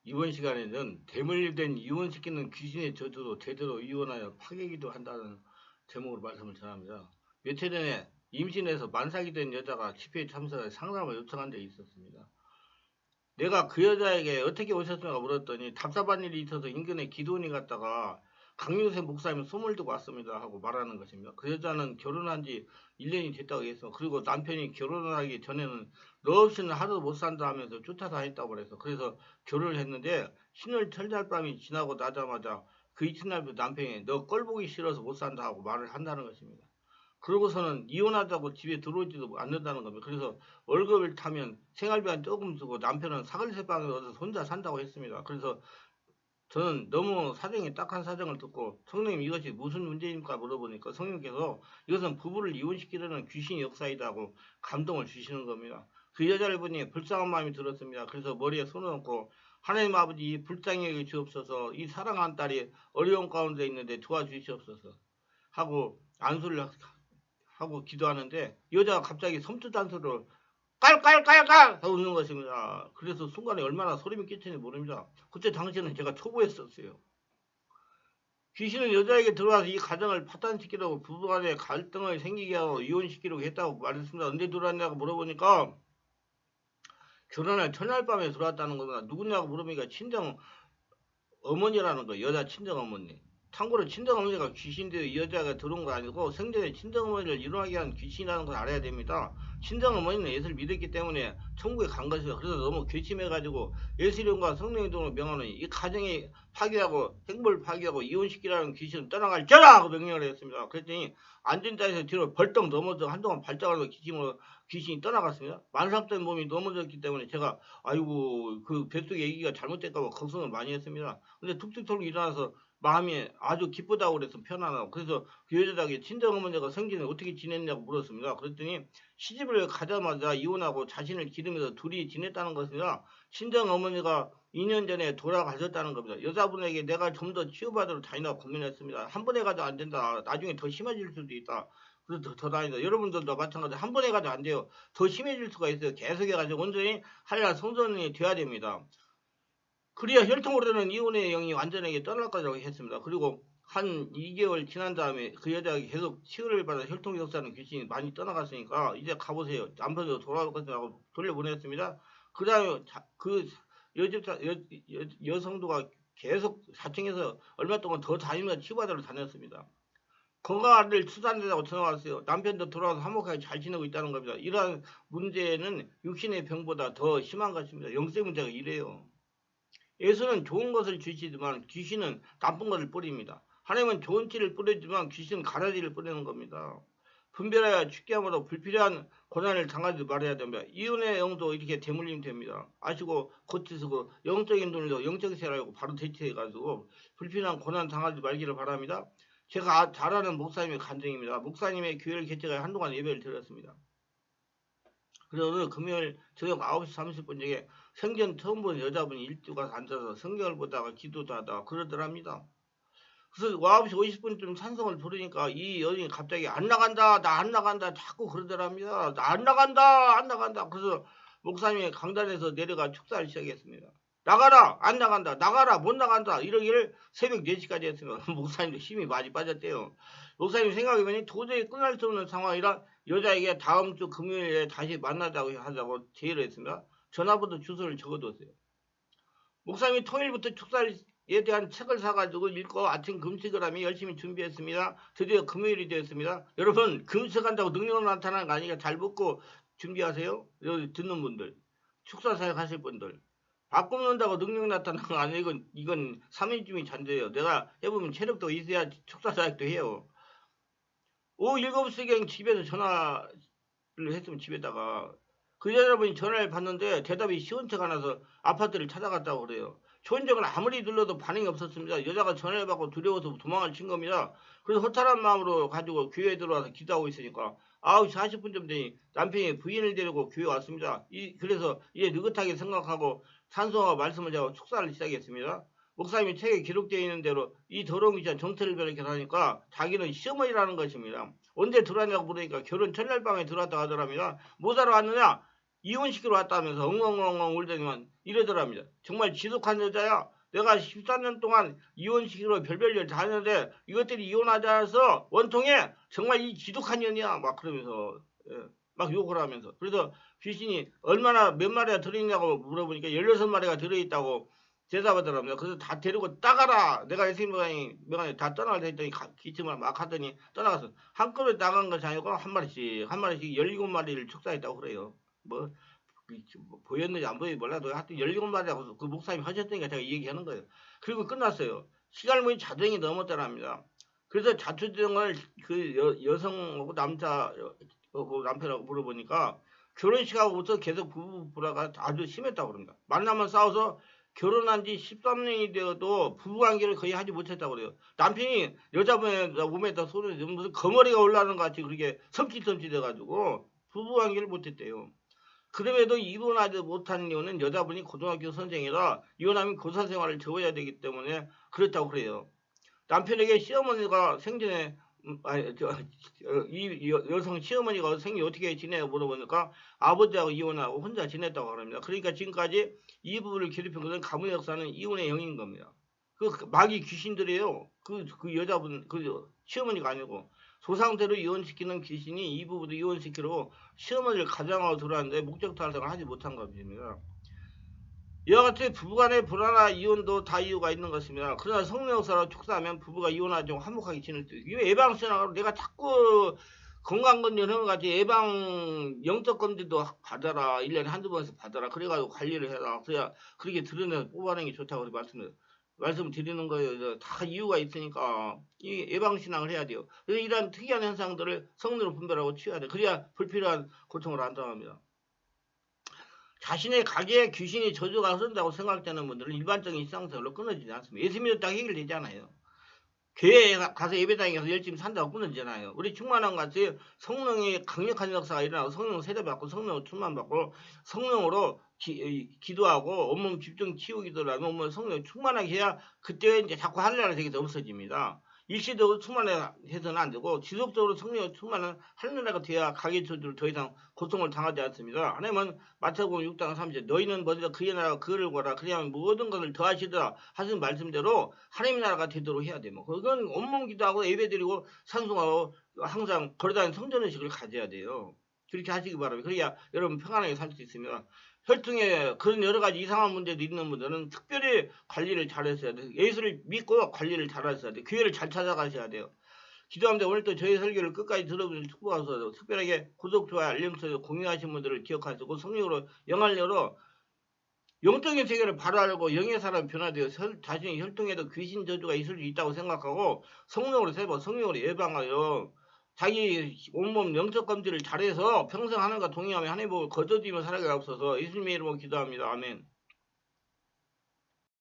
이번 시간에는 대물림된 이혼시키는 귀신의 저주로 제대로 이혼하여 파괴기도 한다는 제목으로 말씀을 전합니다. 며칠 전에 임신해서 만삭이 된 여자가 집회에 참석해 상담을 요청한 적이 있었습니다. 내가 그 여자에게 어떻게 오셨습니까 물었더니 답답한 일이 있어서 인근에 기도원에 갔다가 강요세 목사님 소문을 듣고 왔습니다 하고 말하는 것입니다. 그 여자는 결혼한 지 1년이 됐다고 했어. 그리고 남편이 결혼하기 전에는 너 없이는 하루도 못 산다 하면서 쫓아다녔다고 그래서 그래서 결혼을 했는데 신월 철달밤이 지나고 나자마자 그 이튿날부터 남편이 너 꼴 보기 싫어서 못 산다 하고 말을 한다는 것입니다. 그러고서는 이혼하자고 집에 들어오지도 않는다는 겁니다. 그래서 월급을 타면 생활비만 조금 쓰고 남편은 사글세방에 얻어서 혼자 산다고 했습니다. 그래서 저는 너무 사정이 딱한 사정을 듣고 성령님 이것이 무슨 문제입니까 물어보니까 성령님께서 이것은 부부를 이혼시키려는 귀신의 역사이다고 감동을 주시는 겁니다. 그 여자를 보니 불쌍한 마음이 들었습니다. 그래서 머리에 손을 얹고 하나님 아버지 불쌍히 여겨 주옵소서 이 사랑하는 딸이 어려운 가운데 있는데 도와주시옵소서 하고 안수를 하고 기도하는데 여자가 갑자기 섬찟한 소리로 깔깔깔깔 하고 웃는 것입니다. 그래서 순간에 얼마나 소름이 끼치는지 모릅니다. 그때 당시에는 제가 초보였었어요. 귀신은 여자에게 들어와서 이 가정을 파탄시키려고 부부간에 갈등을 생기게 하고 이혼시키려고 했다고 말했습니다. 언제 들어왔냐고 물어보니까 결혼할 첫날 밤에 들어왔다는 겁니다. 누구냐고 물어보니까 친정 어머니라는 거예요. 여자 친정 어머니. 참고로 친정어머니가 귀신인데 이 여자가 들어온 거 아니고 생전에 친정어머니를 일어나게 한 귀신이라는 걸 알아야 됩니다. 친정어머니는 예수를 믿었기 때문에 천국에 간 것이죠. 그래서 너무 괘씸해가지고 예수님과 성령의 도움을 명하는 이 가정이 파괴하고 행복을 파괴하고 이혼시키라는 귀신을 떠나갈 자라 하고 명령을 했습니다. 그랬더니 앉은 자에서 뒤로 벌떡 넘어져 한동안 발작하면서 귀신이 떠나갔습니다. 만삭된 몸이 넘어졌기 때문에 제가 아이고 그 뱃속에 아기가 잘못될까봐 걱정을 많이 했습니다. 근데 툭툭 털고 일어나서 마음이 아주 기쁘다고 그래서 편안하고 그래서 그 여자에게 친정어머니가 생전에 어떻게 지냈냐고 물었습니다. 그랬더니 시집을 가자마자 이혼하고 자신을 기르면서 둘이 지냈다는 것입니다. 친정어머니가 2년 전에 돌아가셨다는 겁니다. 여자분에게 내가 좀 더 치유받으러 다니나 고민했습니다. 한 번에 가도 안 된다. 나중에 더 심해질 수도 있다. 그래서 더 다니다. 여러분들도 마찬가지로 한 번에 가도 안 돼요. 더 심해질 수가 있어요. 계속해가지고 온전히 하얀 성전이 돼야 됩니다. 그래야 혈통으로는 이혼의 영이 완전하게 떠날 거라고 했습니다. 그리고 한 2개월 지난 다음에 그 여자가 계속 치유를 받아 혈통 역사는 귀신이 많이 떠나갔으니까 이제 가보세요. 남편도 돌아올 것이라고 돌려보냈습니다. 그 다음에 그 여성도가 계속 4층에서 얼마 동안 더 다니면서 치유받으러 다녔습니다. 건강한 아들 출산된다고 전화 왔어요. 남편도 돌아와서 화목하게 잘 지내고 있다는 겁니다. 이러한 문제는 육신의 병보다 더 심한 것입니다. 영적 문제가 이래요. 예수는 좋은 것을 주시지만 귀신은 나쁜 것을 뿌립니다. 하나님은 좋은 씨를 뿌리지만 귀신은 가라지를 뿌리는 겁니다. 분별하여 죽게 함으로 불필요한 고난을 당하지 말아야 됩니다. 이혼의 영도 이렇게 대물림 됩니다. 아시고 고치시고 영적인 돈도 영적 세라고 바로 대처해가지고 불필요한 고난 당하지 말기를 바랍니다. 제가 잘 아는 목사님의 간증입니다. 목사님의 교회를 개척해 한동안 예배를 드렸습니다. 그래서 오늘 금요일 저녁 9시 30분경에 생전 처음 본 여자분이 일찍 와서 앉아서 성경을 보다가 기도도 하다가 그러더랍니다. 그래서 9시 50분쯤 찬성을 부르니까 이 여인이 갑자기 안 나간다 나 안 나간다 자꾸 그러더랍니다. 나 안 나간다 안 나간다. 그래서 목사님이 강단에서 내려가 축사를 시작했습니다. 나가라 안 나간다 나가라 못 나간다 이러기를 새벽 4시까지 했습니다. 목사님도 힘이 많이 빠졌대요. 목사님 생각해보니 도저히 끝날 수 없는 상황이라 여자에게 다음 주 금요일에 다시 만나자고 하자고 제의를 했습니다. 전화번호 주소를 적어뒀어요. 목사님이 토요일부터 축사에 대한 책을 사가지고 읽고 아침 금식을 하며 열심히 준비했습니다. 드디어 금요일이 되었습니다. 여러분 금식한다고 능력 나타나는 거 아니니까 잘 먹고 준비하세요. 여기 듣는 분들 축사 사역 하실 분들 바꾸는다고 능력 나타나는 거 아니고 이건 3인쯤이 잔재예요. 내가 해보면 체력도 있어야 축사 사역도 해요. 오후 7시경 집에서 전화를 했으면 집에다가 그 여자분이 전화를 받는데 대답이 시원치가 않아서 아파트를 찾아갔다고 그래요. 초인종을 아무리 눌러도 반응이 없었습니다. 여자가 전화를 받고 두려워서 도망을 친 겁니다. 그래서 허탈한 마음으로 가지고 교회에 들어와서 기도하고 있으니까 9시 40분쯤 되니 남편이 부인을 데리고 교회 왔습니다. 그래서 이제 느긋하게 생각하고 찬송하고 말씀을 하고 축사를 시작했습니다. 목사님이 책에 기록되어 있는 대로 이 더러운 귀신 정체를 변하니까 자기는 시어머니라는 것입니다. 언제 들어왔냐고 물으니까 결혼 첫날 밤에 들어왔다 하더랍니다. 뭐 하러 왔느냐? 이혼시키러 왔다면서 엉엉엉엉 울더니만 이러더랍니다. 정말 지독한 여자야. 내가 14년 동안 이혼시키러 별별일 다 했는데 이것들이 이혼하자 해서 원통해. 정말 이 지독한 년이야. 막 그러면서 막 욕을 하면서. 그래서 귀신이 얼마나 몇 마리가 들어있냐고 물어보니까 16마리가 들어있다고 대답하더랍니다. 그래서 다 데리고 따가라. 내가 예수님이 명안에 다 떠나가자 했더니 기침을 막 하더니 떠나가서 한꺼번에 나간 것이 아니고 한 마리씩 17마리를 축사했다고 그래요. 뭐 보였는지 안 보였는지 몰라도 하여튼 17마리라고 그 목사님이 하셨으니까 제가 이 얘기하는 거예요. 그리고 끝났어요. 시갈문이 자정이 넘었더랍니다. 그래서 자초지종을 그 여성하고 남자 그 남편하고 물어보니까 결혼식하고부터 계속 부부 불화가 아주 심했다고 그럽니다. 만나면 싸워서 결혼한 지 13년이 되어도 부부관계를 거의 하지 못했다고 그래요. 남편이 여자분의 몸에다 손을 무슨 거머리가 올라오는 것 같이 그렇게 섬찟섬찟해가지고 부부관계를 못했대요. 그럼에도 이혼하지 못한 이유는 여자분이 고등학교 선생이라 이혼하면 교사 생활을 접어야 되기 때문에 그렇다고 그래요. 남편에게 시어머니가 생전에 이 여성 시어머니가 생이 어떻게 지내요 물어보니까 아버지하고 이혼하고 혼자 지냈다고 합니다. 그러니까 지금까지 이 부부를 괴롭힌 것은 가문의 역사는 이혼의 영인 겁니다. 그 마귀 귀신들이에요. 그 여자분 그 시어머니가 아니고 조상대로 이혼시키는 귀신이 이 부부도 이혼시키려고 시어머니를 가장하고 들어왔는데 목적 달성을 하지 못한 겁니다. 이와 같이 부부간의 불화나 이혼도 다 이유가 있는 것입니다. 그러나 성령 역사로 축사하면 부부가 이혼하지 않고 화목하게 지낼 수 있어요. 예방신앙으로 내가 자꾸 건강검진 같이 예방 영적검진도 받아라. 1년에 한두 번씩 받아라. 그래가지고 관리를 해라. 그래야 그렇게 들여내서 뽑아내는 게 좋다고 말씀드리는 거예요. 다 이유가 있으니까 이 예방신앙을 해야 돼요. 그래서 이러한 특이한 현상들을 성령으로 분별하고 치워야 돼. 그래야 불필요한 고통을 안 당합니다. 자신의 가게에 귀신이 저주가 흐른다고 생각되는 분들은 일반적인 신앙생활로 끊어지지 않습니다. 예수 믿었다고 해결되잖아요. 교회에 가서 예배당에 가서 열심히 산다고 끊어지잖아요. 우리 충만한 같이 성령의 강력한 역사가 일어나고 성령 세례받고 성령으로 충만받고 성령으로 기도하고 온몸 집중 치유 기도를 하면 온몸 성령 충만하게 해야 그때 이제 자꾸 하늘나라 세계에서 없어집니다. 일시적으로 충만해서는 안 되고 지속적으로 성령을 충만한 하늘나라가 돼야 가게 저주를 더 이상 고통을 당하지 않습니다. 하나님은 마태복음 6장 30절 너희는 먼저 그의 나라와 그를 구하라 그리하면 모든 것을 더하시더라 하신 말씀대로 하나님의 나라가 되도록 해야 돼요. 그건 온몸 기도하고 예배드리고 찬송하고 항상 걸어다니는 성전의식을 가져야 돼요. 그렇게 하시기 바랍니다. 그래야 여러분 평안하게 살 수 있습니다. 혈통에 그런 여러 가지 이상한 문제도 있는 분들은 특별히 관리를 잘하셔야 돼요. 예수를 믿고 관리를 잘하셔야 돼요. 교회를 잘 찾아가셔야 돼요. 기도합니다. 오늘도 저희 설교를 끝까지 들어보시는 축복하셔서 특별하게 구독, 좋아요, 알림 설정 공유하신 분들을 기억하시고 성령으로 영알려로 영적인 세계를 바라알고 영의 사람 변화되어 자신의 혈통에도 귀신 저주가 있을 수 있다고 생각하고 성령으로 세번 성령으로 예방하여 자기 온몸 영적 검진을 잘해서 평생 하나님과 동행하며 하나님 보고 거저지며 살아가게 없어서 예수님의 이름으로 기도합니다. 아멘.